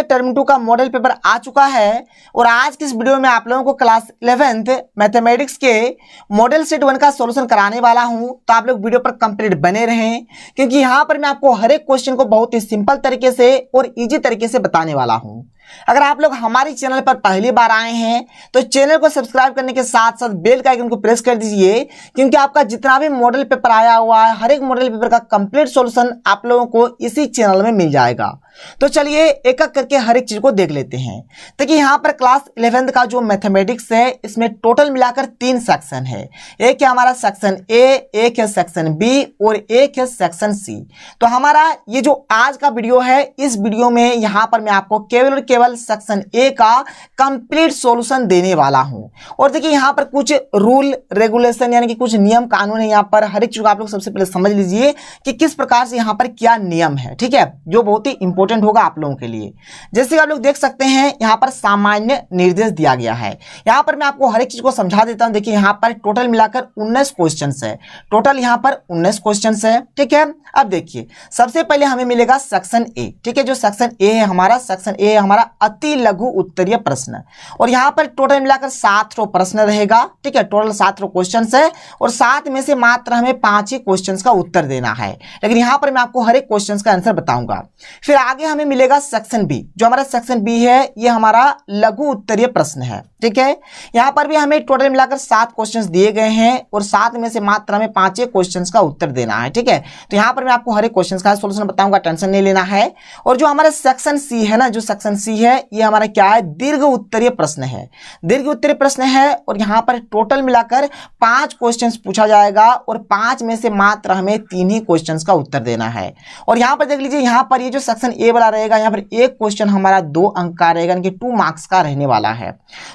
Term 2 का model paper आ चुका है और आज की इस वीडियो में आप लोगों को क्लास 11th मैथमेटिक्स के मॉडल सेट 1 का सॉल्यूशन कराने वाला हूं। तो आप लोग वीडियो पर कंप्लीट बने रहें क्योंकि यहां पर मैं आपको हर एक क्वेश्चन को बहुत ही सिंपल तरीके से और इजी तरीके से बताने वाला हूं। अगर आप लोग हमारे चैनल पर पहली बार आए हैं तो चैनल को सब्सक्राइब करने के साथ साथ बेल का आइकन को प्रेस कर दीजिए क्योंकि आपका जितना भी मॉडल पेपर आया हुआ है हर एक मॉडल पेपर का कंप्लीट सॉल्यूशन आप लोगों को इसी चैनल में मिल जाएगा। तो चलिए एक एक करके हर एक चीज को देख लेते हैं। देखिए यहाँ पर क्लास 11th का जो मैथमेटिक्स है इसमें टोटल मिलाकर 3 सेक्शन है। एक है हमारा सेक्शन ए, एक है सेक्शन बी और एक है सेक्शन सी। तो हमारा ये जो आज का वीडियो है इस वीडियो में यहाँ पर मैं आपको केवल सेक्शन ए का कंप्लीट सॉल्यूशन देने वाला हूँ। और देखिए यहाँ पर कुछ रूल रेगुलेशन यानी कि कुछ नियम कानून है। यहाँ पर हर एक चीज को आप लोग सबसे पहले समझ लीजिए कि किस प्रकार से यहाँ पर क्या नियम है, ठीक है, जो बहुत ही इंपॉर्टेंट होगा आप लोगों के लिए। जैसे आप लोग देख सकते हैं यहाँ पर सामान्य निर्देश दिया गया है। यहाँ पर मैं आपको हर एक चीज को समझा देता हूं। देखिए यहाँ पर टोटल मिलाकर 19 क्वेश्चंस है। टोटल यहाँ पर 19 क्वेश्चंस है, ठीक है। अब देखिए सबसे पहले हमें मिलेगा सेक्शन ए, ठीक है। जो सेक्शन ए है हमारा, सेक्शन ए है हमारा अति लघु उत्तरीय प्रश्न और यहाँ पर टोटल मिलाकर 7 प्रश्न रहेगा, ठीक है। टोटल 7 क्वेश्चन है और 7 में से मात्र हमें 5 ही क्वेश्चन का उत्तर देना है। लेकिन यहाँ पर मैं आपको हर एक क्वेश्चन का आंसर बताऊंगा। फिर आगे हमें मिलेगा सेक्शन बी। जो हमारा सेक्शन बी है ये हमारा लघु उत्तरीय प्रश्न है, ठीक है। यहाँ पर भी हमें टोटल मिलाकर 7 क्वेश्चंस दिए गए हैं और 7 में से मात्र हमें 5 क्वेश्चंस का उत्तर देना है, ठीक है। तो यहाँ पर मैं आपको हर एक क्वेश्चन का सॉल्यूशन बताऊंगा, टेंशन नहीं लेना है। और जो हमारा सेक्शन सी है ना, जो सेक्शन सी है ये हमारा क्या है, दीर्घ उत्तरीय प्रश्न है। दीर्घ उत्तरीय प्रश्न है और यहाँ पर टोटल मिलाकर 5 क्वेश्चन पूछा जाएगा और 5 में से मात्र हमें 3 ही क्वेश्चन का उत्तर देना है। और यहाँ पर देख लीजिए यहाँ पर ये जो सेक्शन ए वाला रहेगा यहाँ पर एक क्वेश्चन हमारा 2 अंक का रहेगा, यानी कि 2 मार्क्स का रहने वाला है।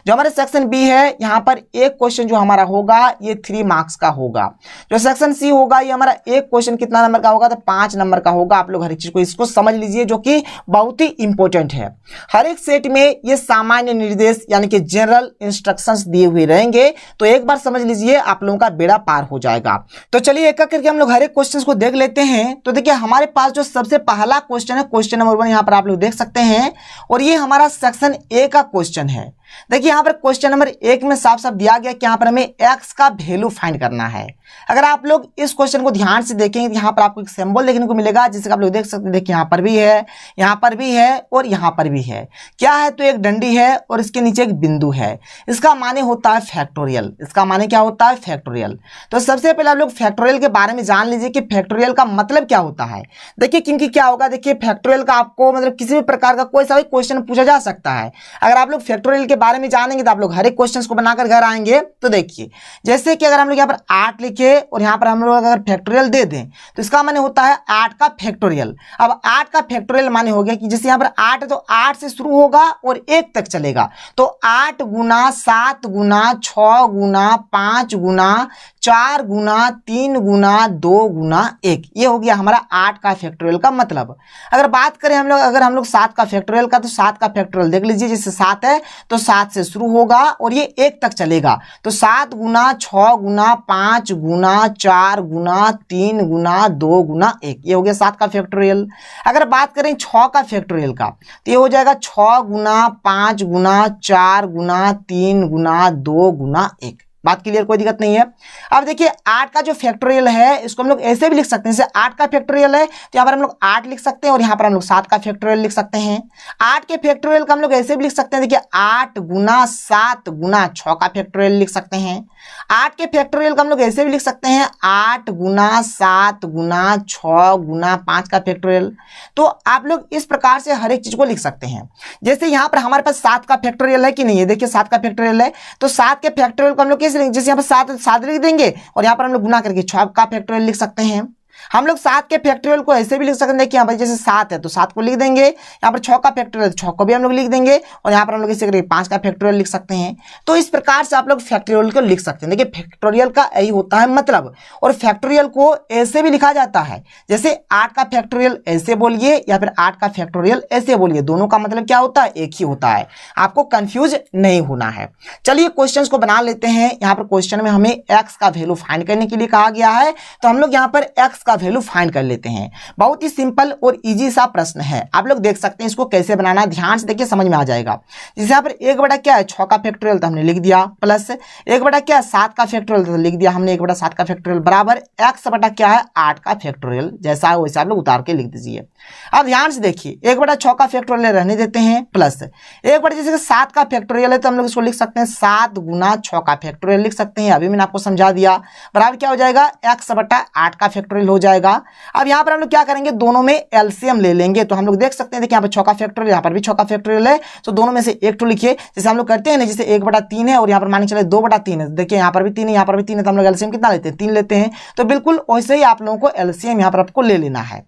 जो हमारे सेक्शन बी है यहाँ पर एक क्वेश्चन जो हमारा होगा ये 3 मार्क्स का होगा। जो सेक्शन सी होगा ये हमारा एक क्वेश्चन कितना नंबर का होगा, तो 5 नंबर का होगा। आप लोग हर एक चीज को इसको समझ लीजिए जो कि बहुत ही इंपॉर्टेंट है। हर एक सेट में ये सामान्य निर्देश यानी कि जनरल इंस्ट्रक्शंस दिए हुए रहेंगे। तो एक बार समझ लीजिए आप लोगों का बेड़ा पार हो जाएगा। तो चलिए एक एक करके हम लोग हर एक क्वेश्चन को देख लेते हैं। तो देखिए हमारे पास जो सबसे पहला क्वेश्चन है, क्वेश्चन नंबर 1 यहाँ पर आप लोग देख सकते हैं और ये हमारा सेक्शन ए का क्वेश्चन है। देखिए यहाँ पर क्वेश्चन नंबर 1 में साफ साफ दिया गया कि यहाँ पर हमें x का वैल्यू फाइंड करना है। अगर आप लोग इस क्वेश्चन को ध्यान से देखेंगे तो यहाँ पर आपको एक सिंबल देखने को मिलेगा जिसका आप लोग देख सकते हैं। देखिए यहाँ पर भी है, यहाँ पर भी है और यहाँ पर भी है। क्या है, तो एक डंडी है और इसके नीचे एक बिंदु है। इसका माने होता है फैक्टोरियल। इसका माने क्या होता है, फैक्टोरियल। तो सबसे पहले आप लोग फैक्टोरियल के बारे में जान लीजिए कि फैक्टोरियल का मतलब क्या होता है। देखिए क्योंकि क्या होगा, देखिए फैक्टोरियल का आपको मतलब किसी भी प्रकार का कोई सा भी क्वेश्चन पूछा जा सकता है। अगर आप लोग फैक्टोरियल के बारे में जानेंगे तो आप लोग हर एक क्वेश्चन को बनाकर घर आएंगे। तो देखिए जैसे कि अगर हम लोग यहाँ पर 8 लिखे और यहाँ पर हम लोग अगर फैक्टोरियल दे दें तो इसका माने होता है 8 का फैक्टोरियल। अब 8 का फैक्टोरियल माने हो गया कि जैसे यहाँ पर 8 है तो 8 से शुरू होगा और 1 तक चलेगा। तो 8 गुना 7 गुना 6 गुना 5 गुना 4 गुना 3 गुना 2 गुना 1, ये हो गया हमारा 8 का फैक्टोरियल का मतलब। अगर बात करें हम लोग, अगर हम लोग 7 का फैक्टोरियल का, तो 7 का फैक्टोरियल देख लीजिए, जैसे 7 है तो 7 से शुरू होगा और ये 1 तक चलेगा। तो 7 गुना 6 गुना 5 गुना 4 गुना 3 गुना 2 गुना 1, ये हो गया 7 का फैक्टोरियल। अगर बात करें 6 का फैक्टोरियल का तो ये हो जाएगा 6 गुना 5 गुना 4 गुना 3 गुना 2 गुना 1। बात क्लियर, कोई दिक्कत नहीं है। अब देखिए 8 का जो फैक्टोरियल है इसको हम लोग ऐसे भी लिख सकते हैं। जैसे 8 का फैक्टोरियल है तो यहाँ पर हम लोग 8 लिख सकते हैं और यहाँ पर हम लोग 7 का फैक्टोरियल लिख सकते हैं। 8 के फैक्टोरियल का हम लोग ऐसे भी लिख सकते हैं। देखिए 8 गुना 7 गुना 6 का फैक्टोरियल लिख सकते हैं। 8 के फैक्टोरियल का हम लोग ऐसे भी लिख सकते हैं 8 गुना 7 गुना 6 गुना 5 का फैक्टोरियल। तो आप लोग इस प्रकार से हर एक चीज को लिख सकते हैं। जैसे यहाँ पर हमारे पास 7 का फैक्टोरियल है कि नहीं है, देखिए 7 का फैक्टोरियल है तो 7 के फैक्टोरियल को हम लोग जैसे यहाँ पर 7 लिख देंगे और यहाँ पर हम लोग गुना करके 6 का फैक्टोरियल लिख सकते हैं। हम लोग 7 के फैक्टोरियल को ऐसे भी लिख सकते हैं कि यहाँ पर जैसे 7 है तो 7 को लिख देंगे, यहाँ पर 6 का फैक्टोरियल 6 को भी हम लोग लिख देंगे और यहाँ पर हम लोग इसे करके 5 का फैक्टोरियल लिख सकते हैं। तो इस प्रकार से आप लोग फैक्टोरियल को लिख सकते हैं। देखिए फैक्टोरियल का यही होता है मतलब। और फैक्टोरियल को ऐसे भी लिखा जाता है, जैसे 8 का फैक्टोरियल ऐसे बोलिए या फिर 8 का फैक्टोरियल ऐसे बोलिए, दोनों का मतलब क्या होता है, एक ही होता है। आपको कंफ्यूज नहीं होना है। चलिए क्वेश्चन को बना लेते हैं। यहाँ पर क्वेश्चन में हमें एक्स का वैल्यू फाइंड करने के लिए कहा गया है, तो हम लोग यहाँ पर एक्स का वैल्यू फाइंड कर लेते हैं। बहुत ही सिंपल और इजी सा प्रश्न है, आप लोग देख सकते हैं इसको कैसे बनाना, ध्यान से देखिए समझ में आ जाएगा। जैसे यहाँ पर 1 बटा क्या है 6 का फैक्टोरियल तो हमने लिख दिया, प्लस 1 बटा क्या है 7 का फैक्टोरियल तो लिख दिया हमने 1 बटा 7 का फैक्टोरियल, बराबर x बटा क्या है 8 का फैक्टोरियल, जैसा है वैसे आप लोग उतार के लिख दीजिए। अब ध्यान से देखिए 1 बटा 6 का फैक्टोरियल रहने देते हैं, प्लस 1 बटा जैसे 7 का फैक्टोरियल है तो हम लोग इसको लिख सकते हैं 7 गुना 6 का फैक्टोरियल लिख सकते हैं, अभी मैंने आपको समझा दिया, बराबर क्या हो जाएगा x बटा 8 का फैक्टोरियल हो जाएगा। अब यहाँ पर हम लोग क्या करेंगे, दोनों में एलसीएम ले लेंगे, तो हम लोग देख सकते हैं देखिए यहाँ पर 6 का फैक्टोरियल, यहाँ पर भी 6 का फैक्टोरियल है, तो दोनों में से एक तो लिखिए, जैसे हम लोग करते हैं ना, जैसे 1 बटा 3 है और यहाँ पर मान के चले 2 बटा 3 है, देखिए यहाँ पर भी 3 है यहाँ पर भी 3 है, तो हम लोग एलसीएम कितना लेते हैं 3 लेते हैं। तो बिल्कुल वैसे ही आप लोगों को एलसीएम यहाँ पर आपको ले लेना है।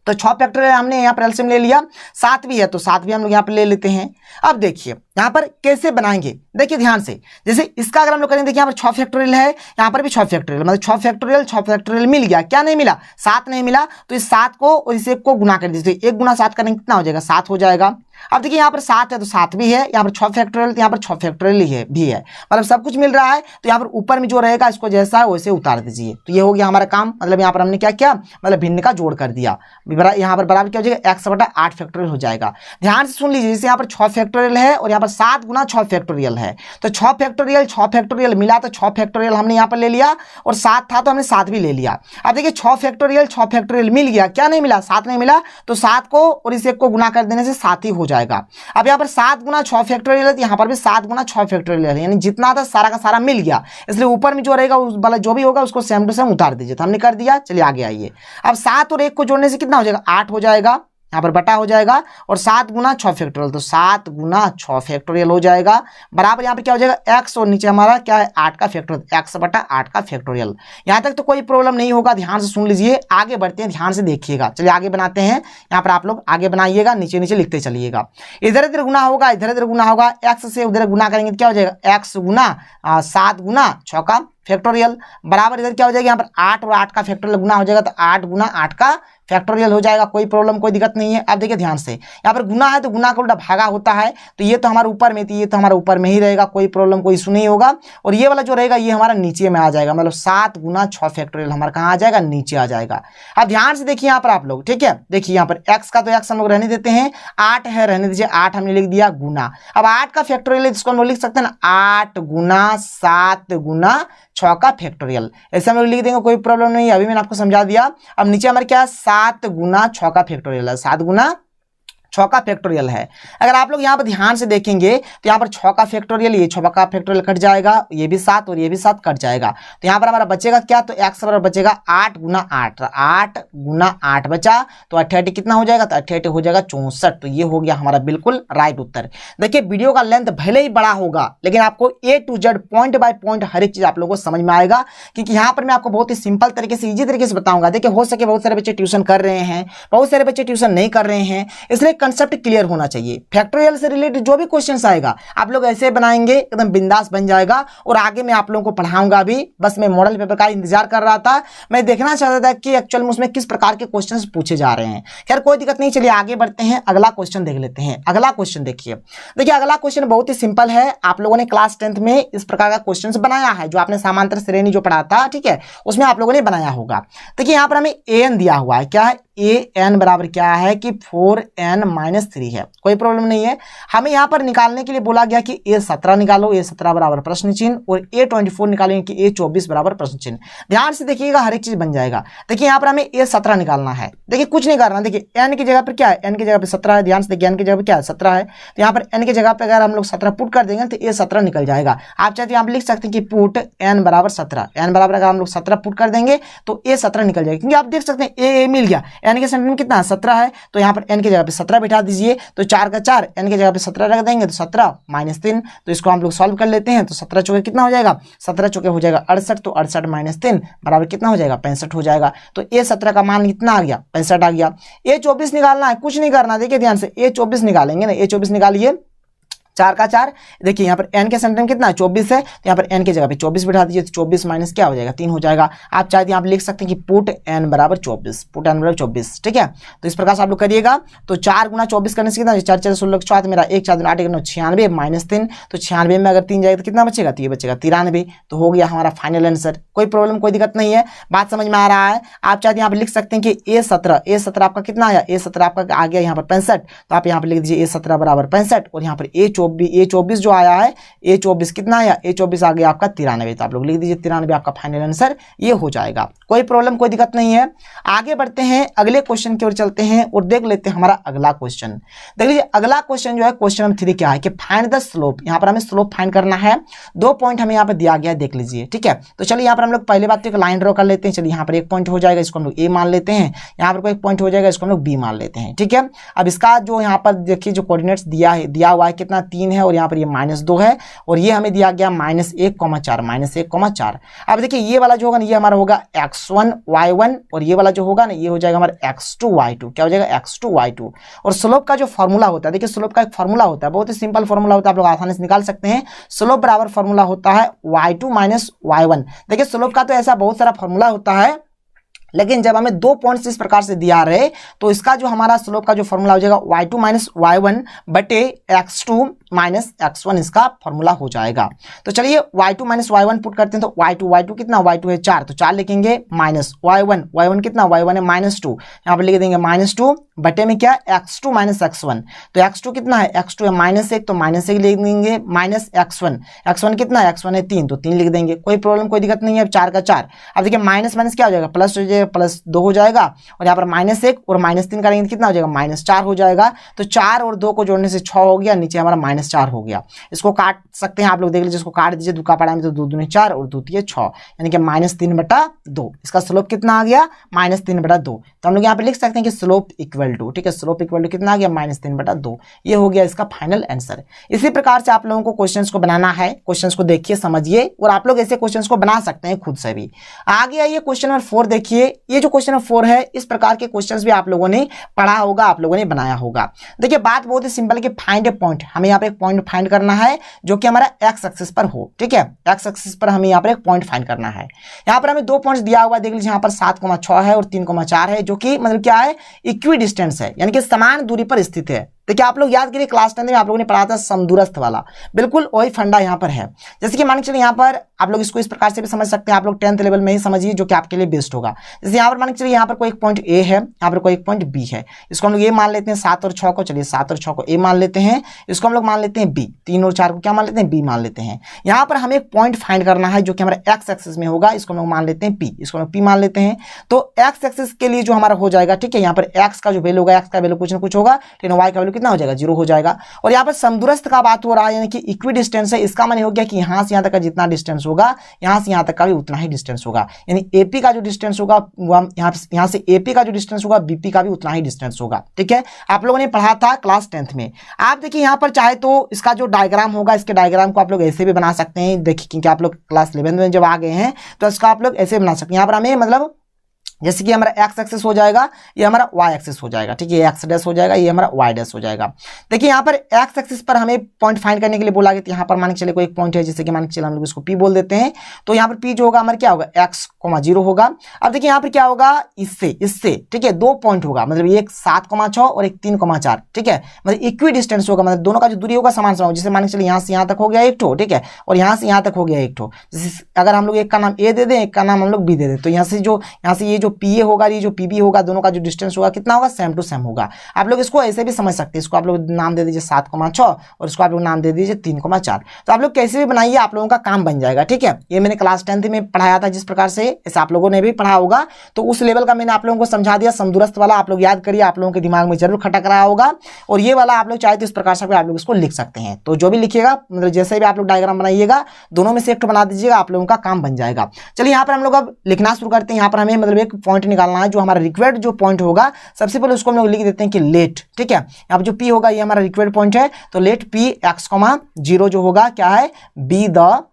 तो 6 फैक्टोरियल हमने यहाँ पर एलसीएम ले लिया, 7 भी है तो 7 भी हम लोग यहाँ पर ले लेते हैं। अब देखिए यहाँ पर कैसे बनाएंगे, देखिए ध्यान से, जैसे इसका अगर हम लोग करेंगे, देखिए यहाँ पर 6 फैक्टोरियल है, यहाँ पर भी 6 फैक्टोरियल, मतलब 6 फैक्टोरियल मिल गया, क्या नहीं मिला 7 नहीं मिला, तो इस 7 को और इस 1 को गुना कर दीजिए, 1 गुना 7 करेंगे कितना हो जाएगा 7 हो जाएगा। अब देखिए यहाँ पर 7 है तो 7 भी है, यहाँ पर 6 फैक्टोरियल तो यहाँ पर 6 फैक्टोरियल भी है, मतलब सब कुछ मिल रहा है, तो यहाँ पर ऊपर में जो रहेगा इसको जैसा है वैसे उतार दीजिए। तो ये हो गया हमारा काम, मतलब यहाँ पर हमने क्या किया, मतलब भिन्न का जोड़ कर दिया, यहाँ पर बराबर क्या हो जाएगा x बटा 8 फैक्टोरियल हो जाएगा। ध्यान से सुन लीजिए, जैसे यहाँ पर 6 फैक्टोरियल है और यहाँ पर 7 गुना 6 फैक्टोरियल है, तो 6 फैक्टोरियल मिला तो 6 फैक्टोरियल हमने यहाँ पर ले लिया, और 7 था तो हमने 7 भी ले लिया। अब देखिए 6 फैक्टोरियल मिल गया, क्या नहीं मिला 7 नहीं मिला, तो 7 को और इस 1 को गुना कर देने से 7 ही हो जाएगा। अब यहाँ पर 7 गुना 6 फैक्टोरियल है, तो यहाँ पर भी 7 गुना 6 फैक्टोरियल है, यानी जितना था सारा का सारा मिल गया, इसलिए ऊपर में जो रहेगा उस वाला जो भी होगा उसको सेम टू सेम उतार दीजिए। तो हमने कर दिया, चलिए आगे आइए। अब 7 और 1 को जोड़ने से कितना हो जाएगा 8 हो जाएगा, यहाँ पर बटा हो जाएगा, और 7 गुना 6 फैक्टोरियल तो 7 गुना 6 फैक्टोरियल हो जाएगा, बराबर यहाँ पर क्या हो जाएगा x और नीचे हमारा क्या है 8 का फैक्टोरियल, x बटा 8 का फैक्टोरियल। यहाँ तक तो कोई प्रॉब्लम नहीं होगा, ध्यान से सुन लीजिए, आगे बढ़ते हैं, ध्यान से देखिएगा। चलिए आगे बनाते हैं, यहाँ पर आप लोग आगे बनाइएगा, नीचे नीचे लिखते चलिएगा। इधर इधर गुना होगा, इधर इधर गुना होगा, x से उधर गुना करेंगे तो क्या हो जाएगा x गुना 7 गुना 6 का फैक्टोरियल, बराबर इधर क्या हो जाएगा यहाँ पर 8 और 8 का फैक्टोरियल गुना हो जाएगा, तो 8 गुना 8 का फैक्टोरियल हो जाएगा, कोई प्रॉब्लम कोई दिक्कत नहीं है। अब देखिए ध्यान से, यहाँ पर गुना है तो गुना का उल्टा भागा होता है, तो ये तो हमारे ऊपर में थी, ये तो हमारा ऊपर में ही रहेगा, कोई प्रॉब्लम कोई इशू नहीं होगा, और ये वाला जो रहेगा ये हमारा नीचे में आ जाएगा, मतलब 7 गुना 6 फैक्टोरियल हमारा कहाँ आ जाएगा नीचे आ जाएगा। अब ध्यान से देखिए यहाँ पर आप लोग, ठीक है, देखिए यहाँ पर x का तो x हम लोग रहने देते हैं, 8 है रहने दीजिए, 8 हमने लिख दिया गुना। अब 8 का फैक्टोरियल है जिसको हम लोग लिख सकते हैं ना 8 गुना 7 गुना 6 का फैक्टोरियल, ऐसे हम लोग लिख देंगे, कोई प्रॉब्लम नहीं है, अभी मैंने आपको समझा दिया। अब नीचे हमारे क्या 7 गुना 6 का फैक्टोरियल है, 7 गुना 6 का फैक्टोरियल है। अगर आप लोग यहाँ पर ध्यान से देखेंगे तो यहाँ पर 6 का फैक्टोरियल, ये 6 का फैक्टोरियल कट जाएगा, ये भी 7 और ये भी 7 कट जाएगा, तो यहाँ पर हमारा बचेगा क्या, तो x बराबर बचेगा 8 गुना 8, 8 गुना 8 बचा, तो 88 कितना हो जाएगा, तो 88 हो जाएगा 64। तो ये हो गया हमारा बिल्कुल राइट उत्तर। देखिए वीडियो का लेंथ भले ही बड़ा होगा, लेकिन आपको A to Z point by point हर एक चीज आप लोगों को समझ में आएगा, क्योंकि यहाँ पर मैं आपको बहुत ही सिंपल तरीके से इजी तरीके से बताऊंगा। देखिए हो सके बहुत सारे बच्चे ट्यूशन कर रहे हैं, बहुत सारे बच्चे ट्यूशन नहीं कर रहे हैं, इसलिए कंसेप्ट क्लियर होना चाहिए। फैक्टोरियल से रिलेटेड जो भी क्वेश्चंस आएगा आप लोग ऐसे बनाएंगे, एकदम बिंदास बन जाएगा, और आगे मैं आप लोगों को पढ़ाऊंगा भी। बस मैं मॉडल पेपर का इंतजार कर रहा था, मैं देखना चाहता था कि एक्चुअल में उसमें किस प्रकार के क्वेश्चंस पूछे जा रहे हैं। खैर कोई दिक्कत नहीं, चलिए आगे बढ़ते हैं, अगला क्वेश्चन देख लेते हैं। अगला क्वेश्चन देखिए, अगला क्वेश्चन बहुत ही सिंपल है, आप लोगों ने क्लास 10th में इस प्रकार का क्वेश्चन बनाया है, जो आपने समांतर श्रेणी जो पढ़ा था, ठीक है, उसमें आप लोगों ने बनाया होगा। देखिए यहाँ पर हमें an दिया हुआ है, क्या है an बराबर क्या है कि 4n-3 है, कोई प्रॉब्लम नहीं है। हमें यहाँ पर निकालने के लिए बोला गया कि a17 निकालो, a17 बराबर प्रश्न चिन्ह, और a24 निकालेंगे कि a24 बराबर प्रश्न चिन्ह। ध्यान से देखिएगा, हर एक चीज बन जाएगा। देखिए यहाँ पर हमें a17 निकालना है, देखिए कुछ नहीं करना, देखिए n की जगह पर क्या है, n की जगह पर 17 है, ध्यान से देखिए n की जगह पर क्या है 17 है, तो यहाँ पर n की जगह पर अगर हम लोग 17 पुट कर देंगे तो a17 निकल जाएगा। आप चाहते हैं आप लिख सकते हैं कि पुट n बराबर 17, n बराबर अगर हम लोग 17 पुट कर देंगे तो a17 निकल जाएगा, क्योंकि आप देख सकते हैं a मिल गया, n के सेंटर में कितना 17 है, तो यहाँ पर n की जगह पे 17 बिठा दीजिए, तो 4 का 4, n की जगह पे 17 रख देंगे तो 17 माइनस 3, तो इसको हम लोग सॉल्व कर लेते हैं। तो 17 चौके कितना हो जाएगा, 17 चौके हो जाएगा 68, तो 68 माइनस 3 बराबर कितना हो जाएगा 65 हो जाएगा। तो a17 का मान कितना आ गया 65 आ गया। a24 निकालना है, कुछ नहीं करना, देखिए ध्यान से a24 निकालेंगे ना, a24 निकालिए, 4 का 4। देखिए यहाँ पर n के सेंटर में कितना है 24 है, तो यहाँ पर n की जगह पे 24 बिठा दीजिए, तो 24 माइनस क्या हो जाएगा 3 हो जाएगा। आप चाहे यहाँ पे लिख सकते हैं कि पुट n बराबर 24, पुट n बराबर 24, ठीक है। तो इस प्रकार से आप लोग करिएगा। तो 4 गुना 24 करने से कितना 4 4 16 4 मेरा 1 4 8 96 माइनस 3, तो 96 में अगर 3 जाएगा तो कितना बचेगा, तो ये बचेगा 93। तो हो गया हमारा फाइनल आंसर। कोई प्रॉब्लम कोई दिक्कत नहीं है, बात समझ में आ रहा है। आप चाहे यहाँ पे लिख सकते हैं कि A17 आपका कितना आया, A17 आपका आ गया यहाँ पर 65, तो आप यहाँ पे लिख दीजिए A17 बराबर 65, और यहाँ पर A24 जो आया है, A24 कितना आया, A24 आ गया आपका 93, तो आप लोग लिख दीजिए 93 आपका फाइनल आंसर ये हो जाएगा। कोई प्रॉब्लम कोई दिक्कत नहीं है। आगे बढ़ते हैं, अगले क्वेश्चन की ओर चलते हैं और देख लेते हैं हमारा अगला क्वेश्चन। देख लीजिए अगला क्वेश्चन जो है क्वेश्चन नंबर 3 क्या है कि फाइंड द स्लोप। यहाँ पर हमें स्लोप फाइंड करना है, 2 पॉइंट हमें यहाँ पर दिया गया है, देख लीजिए, ठीक है। तो चलिए यहाँ पर हम लोग पहले बात तो एक लाइन ड्रॉ कर लेते हैं। चलिए यहाँ पर 1 पॉइंट हो जाएगा, इसको हम लोग A मान लेते हैं, यहाँ पर कोई 1 पॉइंट हो जाएगा, इसको हम लोग B मान लेते हैं, ठीक है। अब इसका जो यहाँ पर देखिए जो कोऑर्डिनेट्स दिया हुआ है कितना 3 है, और यहाँ पर ये -2 है, और ये हमें दिया गया -1,4। अब देखिए ये वाला जो होगा ना ये हमारा होगा x1 y1, और ये वाला जो होगा ना ये हो जाएगा हमारा x2 y2। क्या हो जाएगा x2 y2। और स्लोप का जो फॉर्मूला होता है, देखिए स्लोप का एक फॉर्मूला होता है, बहुत ही सिंपल फॉर्मूला होता है, आप लोग आसानी से निकाल सकते हैं। स्लोप बराबर फॉर्मूला होता है y2 माइनस y1। देखिए स्लोप का तो ऐसा बहुत सारा फॉर्मूला होता है, लेकिन जब हमें 2 पॉइंट्स इस प्रकार से दिया रहे तो इसका जो हमारा स्लोप का जो फॉर्मूला हो जाएगा y2 माइनस y1 बटे x2 माइनस x1 इसका फॉर्मूला हो जाएगा। तो चलिए y2 माइनस y1 पुट करते हैं, तो y2 कितना, y2 है 4, तो 4 लिखेंगे, माइनस y1 कितना, y1 है -2, यहाँ पर लिख देंगे -2 बटे में क्या x2 माइनस x1, तो x2 कितना है, x2 है -1, तो -1 लिख देंगे, माइनस x1 कितना है, x1 है 3, तो 3 लिख देंगे। कोई प्रॉब्लम कोई दिक्कत नहीं है। अब 4 का 4, अब देखिए माइनस माइनस क्या हो जाएगा, प्लस हो जाएगा, +2 हो जाएगा, और यहाँ पर -1 और -3 करेंगे कितना हो जाएगा, -4 हो जाएगा। तो 4 और 2 को जोड़ने से 6 हो गया, नीचे हमारा -4 हो गया। इसको काट सकते हैं आप लोग, देख लीजिए, इसको काट दीजिए, 2 का पड़ा में तो 2 दूनी 4 और 2 तिये 6, यानी कि -3/2। इसका स्लोप कितना आ गया, -3/2। तो हम लोग यहाँ पे लिख सकते हैं कि स्लोप इक्वल टू, ठीक है, स्लोप इक्वल टू कितना आ गया, -3/2। ये हो गया इसका फाइनल आंसर। इसी प्रकार से आप लोगों को क्वेश्चंस को बनाना है, क्वेश्चंस को देखिए समझिए, और आप लोग ऐसे क्वेश्चंस को बना सकते हैं खुद से भी। आगे आइए क्वेश्चन नंबर 4 देखिए। ये जो क्वेश्चन नंबर 4 है, इस प्रकार के क्वेश्चंस भी आप लोगों ने पढ़ा होगा, आप लोगों ने बनाया होगा। देखिए बात बहुत ही सिंपल है कि फाइंड ए पॉइंट, हमें यहाँ पे एक पॉइंट फाइंड करना है जो कि हमारा एक्स एक्सिस पर हो, ठीक है, एक्स एक्सिस पर हमें यहाँ पर एक पॉइंट फाइंड करना है। यहाँ पर हमें 2 पॉइंट्स दिया हुआ, देख लीजिए, यहाँ पर 7,6 है और 3,4 है, जो कि मतलब क्या है, इक्वी डिस्टेंस है, यानी कि समान दूरी पर स्थित है। देखिए आप लोग याद करिए क्लास 10 में आप लोगों ने पढ़ा था समदूरस्थ वाला, बिल्कुल वही फंडा यहाँ पर है। जैसे कि मान के चलिए यहाँ पर आप लोग इसको इस प्रकार से भी समझ सकते हैं, आप लोग 10th लेवल में ही समझिए, जो कि आपके लिए बेस्ट होगा। जैसे यहाँ पर मान के चलिए यहाँ पर कोई एक पॉइंट ए है, यहाँ पर कोई एक पॉइंट बी है, इसको हम लोग ए मान लेते हैं 7 और 6 को, चलिए 7 और 6 को ए मान लेते हैं, इसको हम लोग मान लेते हैं बी, 3 और 4 को क्या मान लेते हैं, बी मान लेते हैं। यहाँ पर हमें एक पॉइंट फाइंड करना है जो कि हमारा एक्स एक्सिस में होगा, इसको हम लोग मान लेते हैं पी, इसको हम लोग पी मान लेते हैं। तो एक्स एक्सिस के लिए जो हमारा हो जाएगा, ठीक है, यहाँ पर एक्स का जो वैल्यू होगा, एक्स का वैल्यू कुछ ना कुछ होगा, लेकिन वाई का वैल्यू कितना हो जाएगा, 0 हो जाएगा। और यहाँ पर समदूरस्थ का बात हो रहा है, यानी कि इक्वी डिस्टेंस है, इसका माने हो गया कि यहाँ से यहाँ तक का जितना डिस्टेंस होगा, यहाँ से यहाँ तक का भी उतना ही डिस्टेंस होगा, यानी एपी का जो डिस्टेंस होगा, यहाँ से एपी का जो डिस्टेंस होगा, बीपी का भी उतना ही डिस्टेंस होगा, ठीक है। आप लोगों ने पढ़ा था क्लास 10th में। आप देखिए यहाँ पर चाहे तो इसका जो डायग्राम होगा, इसके डायग्राम को आप लोग ऐसे भी बना सकते हैं। देखिए क्योंकि आप लोग क्लास 11 में जब आ गए हैं तो इसका आप लोग ऐसे बना सकते हैं। यहाँ पर हमें मतलब जैसे कि हमारा एक्स एक्सिस हो जाएगा, ये हमारा वाई एक्सिस हो जाएगा, ठीक है, ये एक्स डैश हो जाएगा, ये हमारा वाई डैश हो जाएगा। देखिए यहाँ पर एक्स एक्सिस पर हमें पॉइंट फाइंड करने के लिए बोला गया, यहाँ पर मान के चले कोई एक पॉइंट है, जैसे कि मान के चले हम लोग इसको पी बोल देते हैं, तो यहाँ पर पी जो होगा हमारा क्या होगा, x,0 होगा। अब देखिए यहाँ पर क्या होगा, इससे ठीक है 2 पॉइंट होगा, मतलब एक 7,6 और एक 3,4, ठीक है, मतलब इक्वी डिस्टेंस होगा, मतलब दोनों का जो दूरी होगा समान समान, जैसे मान के चलिए यहाँ से यहाँ तक हो गया एक ठो, ठीक है, और यहाँ से यहाँ तक हो गया एक ठो। जैसे अगर हम लोग एक का नाम ए दे दें, एक का नाम हम लोग बी दे दें, तो यहाँ से ये जो पी ए होगा, ये जो पीबी होगा, दोनों का जो डिस्टेंस होगा कितना होगा, सेम टू सेम होगा। आप लोग इसको ऐसे भी समझ सकते हैं, इसको आप लोग नाम दे दीजिए 7,6 और इसको आप लोग नाम दे दीजिए 3,4। तो आप लोग कैसे भी बनाइए, आप लोगों का काम बन जाएगा, ठीक है। ये मैंने क्लास 10th में पढ़ाया था, जिस प्रकार से ऐसे आप लोगों ने भी पढ़ा होगा, तो उस लेवल का मैंने आप लोगों को समझा दिया। समदूरस्थ वाला आप लोग याद करिए, आप लोगों के दिमाग में जरूर खटक रहा होगा, और ये वाला आप लोग चाहे तो इस प्रकार से आप लोग इसको लिख सकते हैं। तो जो भी लिखिएगा, मतलब जैसे भी आप लोग डायग्राम बनाइएगा, दोनों में से एक बना दीजिएगा, आप लोगों का काम बन जाएगा। चलिए यहाँ पर हम लोग अब लिखना शुरू करते हैं। यहाँ पर हमें मतलब एक पॉइंट निकालना है, जो हमारा रिक्वायर्ड जो पॉइंट होगा, सबसे पहले उसको हम लोग लिख देते हैं कि लेट, ठीक है। यहाँ पर जो पी होगा ये हमारा रिक्वायर्ड पॉइंट है, तो लेट पी x,0 जो होगा क्या है, बी द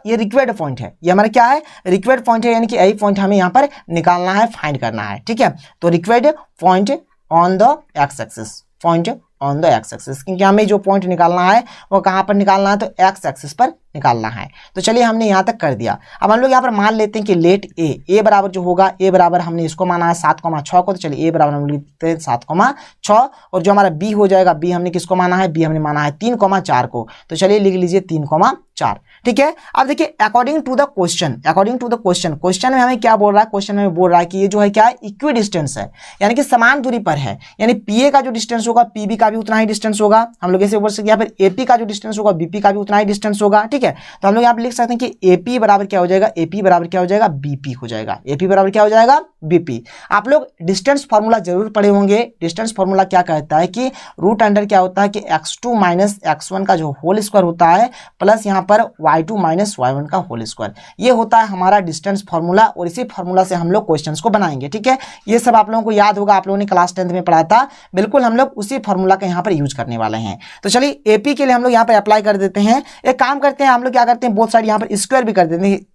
ये रिक्वायर्ड पॉइंट है, ये हमारा क्या है, रिक्वायर्ड पॉइंट है, यानी कि यही पॉइंट हमें यहाँ पर निकालना है, फाइंड करना है, ठीक है। तो required point on the x axis, point on the x axis, क्योंकि हमें जो पॉइंट निकालना है वो कहाँ पर निकालना है, तो एक्स एक्सिस पर निकालना है। तो चलिए हमने यहाँ तक कर दिया। अब हम लोग यहाँ पर मान लेते हैं कि लेट ए बराबर जो होगा, ए बराबर हमने इसको माना है 7,6 को, तो चलिए ए बराबर हम लिखते हैं 7,6, और जो हमारा बी हो जाएगा, बी हमने किसको माना है, बी हमने माना है 3,4 को, तो चलिए लिख लीजिए 3,4। ठीक है। अब देखिए according to the question, question में हमें क्या बोल रहा है, क्वेश्चन में बोल रहा है कि ये जो है क्या है, इक्वी डिस्टेंस है, यानी कि समान दूरी पर है, यानी पीए का जो डिस्टेंस होगा पीबी का भी उतना ही डिस्टेंस होगा। हम लोग ऐसे बोल सकते हैं यहाँ पर एपी का जो डिस्टेंस होगा बीपी का भी उतना ही डिस्टेंस होगा। ठीक है, तो हम लोग यहाँ पर लिख सकते हैं कि एपी बराबर क्या हो जाएगा, एपी बराबर क्या हो जाएगा, बीपी हो जाएगा, एपी बराबर क्या हो जाएगा, बीपी। आप लोग डिस्टेंस फॉर्मूला जरूर पढ़े होंगे। डिस्टेंस फॉर्मूला क्या कहता है कि रूट अंडर क्या होता है कि x2 माइनस x1 का जो होल स्क्वायर होता है प्लस यहाँ पर y2 माइनस y1 का होल स्क्वायर, ये होता है हमारा डिस्टेंस फॉर्मूला, और इसी फॉर्मूला से हम लोग क्वेश्चंस को बनाएंगे। ठीक है, ये सब आप लोगों को याद होगा, आप लोगों ने क्लास 10th में पढ़ा था, बिल्कुल हम लोग उसी फॉर्मूला का यहाँ पर यूज करने वाले हैं। तो चलिए एपी के लिए हम लोग यहाँ पर अप्लाई कर देते हैं। एक काम करते हैं, हम लोग क्या करते हैं, बोथ साइड यहाँ पर स्क्वायर भी कर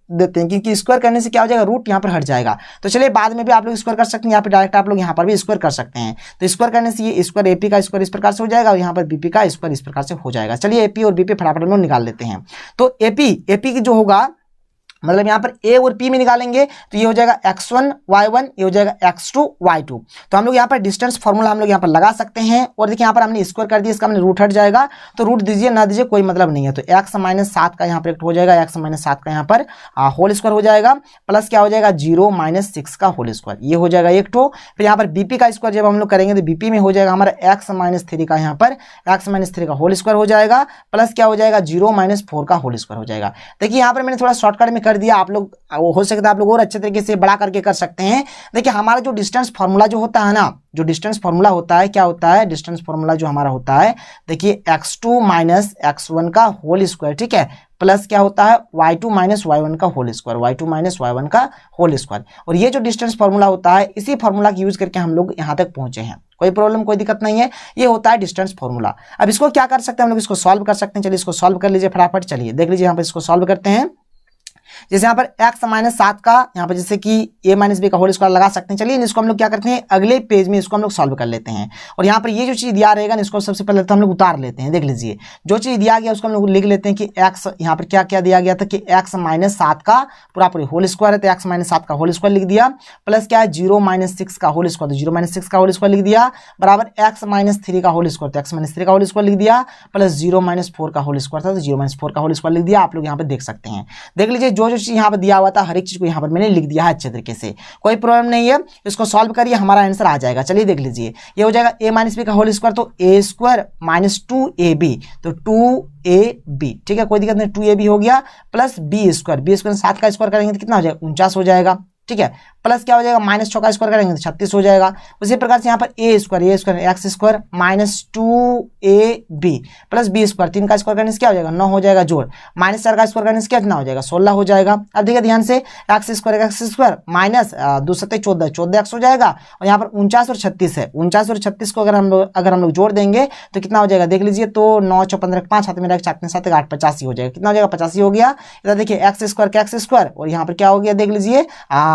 देते हैं, क्योंकि स्क्वायर करने से क्या हो जाएगा, रूट यहाँ पर हट जाएगा। तो चलिए बाद में भी आप लोग स्क्वायर कर सकते हैं, यहाँ पे डायरेक्ट आप लोग यहाँ पर भी स्क्वायर कर सकते हैं। तो स्क्वायर करने से ये स्क्वायर एपी का स्क्वायर इस प्रकार से हो जाएगा, और यहाँ पर बीपी का स्क्वायर इस प्रकार से हो जाएगा। चलिए एपी और बीपी फटाफट हम लोग निकाल लेते हैं। तो एपी की जो होगा, मतलब यहाँ पर ए और पी में निकालेंगे तो ये हो जाएगा x1 y1, ये हो जाएगा x2 y2। तो हम लोग यहाँ पर डिस्टेंस फॉर्मूला हम लोग यहाँ पर लगा सकते हैं, और देखिए यहाँ पर हमने स्क्वायर कर दिया, इसका हमने रूट हट जाएगा, तो रूट दीजिए ना दीजिए कोई मतलब नहीं है। तो x माइनस 7 का यहाँ पर हो जाएगा, x माइनस 7 का यहाँ पर होल स्क्वायर हो जाएगा, प्लस क्या हो जाएगा 0 माइनस 6 का होल स्क्वायर, ये हो जाएगा एक ठो। फिर यहाँ पर बीपी का स्क्वायर जब हम लोग करेंगे तो बीपी में हो जाएगा हमारा x माइनस 3 का यहाँ पर x माइनस 3 का होल स्क्वायर हो जाएगा, प्लस क्या हो जाएगा 0 माइनस 4 का होल स्क्वायर हो जाएगा। देखिए यहाँ पर मैंने थोड़ा शॉर्टकट में कर दिया, आप लोग हो सकता है आप लोग और अच्छे तरीके से बड़ा करके कर सकते हैं। देखिए हमारा जो डिस्टेंस फॉर्मूला जो होता है ना, जो डिस्टेंस फॉर्मूला होता है क्या होता है, डिस्टेंस फॉर्मूला जो हमारा होता है, देखिए x2 माइनस x1 का होल स्क्वायर, ठीक है, प्लस क्या होता है y2 माइनस y1 का whole square, y2 minus y1 का होल स्क्वायर। और ये जो डिस्टेंस फॉर्मूला होता है, इसी फॉर्मूला की यूज करके हम लोग यहाँ तक पहुंचे हैं। कोई प्रॉब्लम कोई दिक्कत नहीं है, ये होता है डिस्टेंस फॉर्मूला। अब इसको क्या कर सकते हैं हम लोग, इसको सॉल्व कर सकते हैं। चलिए इसको सॉल्व कर लीजिए फटाफट। चलिए देख लीजिए यहाँ पर इसको सॉल्व करते हैं। जैसे यहाँ पर x माइनस 7 का यहाँ पर जैसे कि a माइनस बी का होल स्क्वायर लगा सकते हैं। चलिए इसको हम लोग क्या करते हैं, अगले पेज में इसको हम लोग सॉल्व कर लेते हैं। और यहाँ पर ये जो चीज़ दिया रहेगा इसको सबसे पहले तो हम लोग उतार लेते हैं। देख लीजिए जो चीज़ दिया गया उसको हम लोग लिख लेते हैं कि x, यहाँ पर क्या क्या दिया गया था कि x माइनस 7 का पूरा होल स्क्वायर है, तो x माइनस 7 का होल स्क्वायर लिख दिया, प्लस क्या है 0 माइनस 6 का होल स्क्वायर, तो 0 माइनस 6 का होल स्क्वायर लिख दिया, बराबर x माइनस 3 का होल स्क्वायर, तो x माइनस 3 का होल स्क्वायर लिख दिया, प्लस 0 माइनस 4 का होल स्क्वायर था, तो 0 माइनस 4 का होल स्क्वायर लिख दिया। आप लोग यहाँ पर देख सकते हैं। देख लीजिए जो जो चीज़ यहाँ पर दिया हुआ था हर एक चीज को यहाँ पर मैंने लिख दिया है अच्छे तरीके से, कोई प्रॉब्लम नहीं है। इसको सॉल्व करिए, हमारा आंसर आ जाएगा। चलिए देख लीजिए ये हो जाएगा a माइनस बी का होल स्क्वायर, तो a स्क्वायर माइनस 2ab, तो 2ab, ठीक है कोई दिक्कत नहीं, 2ab हो गया, प्लस b स्क्वायर 7 का स्क्वायर करेंगे तो कितना हो जाएगा 49 हो जाएगा, ठीक है, प्लस क्या हो जाएगा माइनस 6 का स्क्वायर करेंगे तो 36 हो जाएगा। उसी प्रकार से यहाँ पर a square x square minus 2ab plus b square 3 का स्क्वायर करने से क्या हो जाएगा 9 हो जाएगा, जोड़ माइनस 4 का स्क्वायर करने से कितना हो जाएगा 16 हो जाएगा। अब देखिए ध्यान से एक्स स्क्वायर माइनस 2 7 14 एक्स हो जाएगा, और यहाँ पर 49 और 36 है, 49 और 36 को अगर हम लोग जोड़ देंगे तो कितना हो जाएगा, देख लीजिए तो 9 6 15 5 हाथ में रख 4 7 8 85 हो जाएगा, कितना हो जाएगा 85 हो गया। इधर देखिए एक्स स्क्वायर और यहाँ पर क्या हो गया देख लीजिए,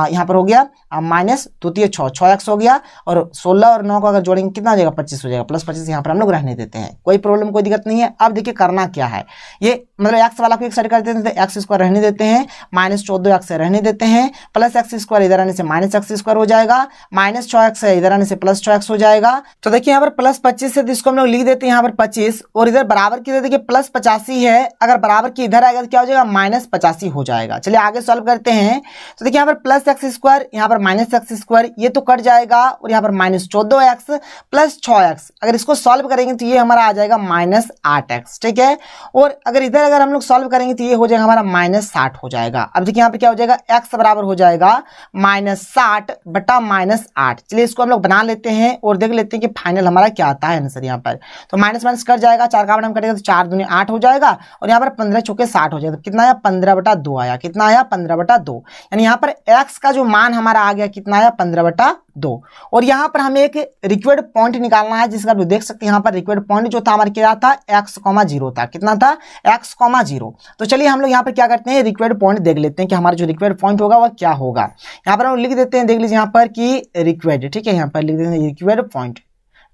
यहाँ पर हो गया माइनस 2 6 एक्स हो गया, और 16 और 9 को अगर जोड़ेंगे कितना हो जाएगा 25 हो जाएगा, प्लस 25 यहाँ पर हम लोग रहने देते हैं, कोई प्रॉब्लम कोई दिक्कत नहीं है। अब देखिए करना क्या है, ये मतलब एक्स वाला को एक साइड कर देते हैं, तो एक्स स्क्वायर रहने देते हैं, माइनस 14 एक्स रहने देते हैं, प्लस एक्स स्क्वायर इधर आने से माइनस एक्स स्क्वायर हो जाएगा, माइनस 6 एक्स है इधर आने से प्लस 6 एक्स हो जाएगा। तो देखिए यहाँ पर प्लस 25 है तो इसको हम लोग लिख देते हैं यहाँ पर 25, और इधर बराबर की देखिए प्लस 85 है, अगर बराबर की इधर आएगा तो क्या हो जाएगा माइनस 85 हो जाएगा। चलिए आगे सॉल्व करते हैं। तो देखिए यहाँ पर प्लस एक्स स्क्वायर यहाँ पर माइनस एक्स स्क्वायर ये तो कट जाएगा, और यहाँ पर माइनस 14 एक्स प्लस 6 एक्स, अगर इसको सॉल्व करेंगे तो ये हमारा आ जाएगा माइनस 8 एक्स, ठीक है। और अगर हम लोग सॉल्व करेंगे तो ये हो जाएगा हमारा माइनस 60 हो जाएगा। अब देखिए यहाँ पे क्या हो जाएगा एक्स बराबर हो जाएगा माइनस 60 बटा माइनस 8। चलिए इसको हम लोग बना लेते हैं और देख लेते हैं कि फाइनल हमारा क्या आता है आंसर। यहाँ पर तो माइनस माइनस कट जाएगा, 4 का हम कटेगा तो 4 दूनी 8 हो जाएगा, और यहाँ पर 15 चौके 60 हो जाएगा, तो कितना आया 15/2 आया, कितना आया 15/2, यानी यहाँ पर एक्स का जो मान हमारा आ गया कितना आया 15/2। और यहाँ पर हमें एक रिक्वायर्ड पॉइंट निकालना है, जिसका आप देख सकते हैं यहाँ पर रिक्वायर्ड पॉइंट जो था हमारे क्या था x, 0 था, कितना था x, 0। तो चलिए हम लोग यहाँ पर क्या करते हैं रिक्वायर्ड पॉइंट देख लेते हैं कि हमारा जो रिक्वायर्ड पॉइंट होगा वह क्या होगा। यहाँ पर हम लिख देते हैं, देख लीजिए यहाँ पर कि रिक्वायर्ड, ठीक है, यहाँ पर लिख देते हैं रिक्वायर्ड पॉइंट,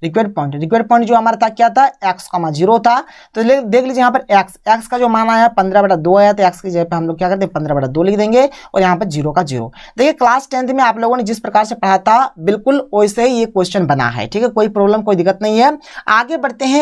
रिक्वायर्ड पॉइंट जो हमारा था क्या था, x,0 था। तो देख लीजिए यहाँ पर x का जो मान आया 15/2 आया, तो x की जगह पे हम लोग क्या करते हैं 15/2 लिख देंगे और यहाँ पर 0 का 0। देखिए क्लास 10th में आप लोगों ने जिस प्रकार से पढ़ा था बिल्कुल वैसे ही ये क्वेश्चन बना है, ठीक है, कोई प्रॉब्लम कोई दिक्कत नहीं है। आगे बढ़ते हैं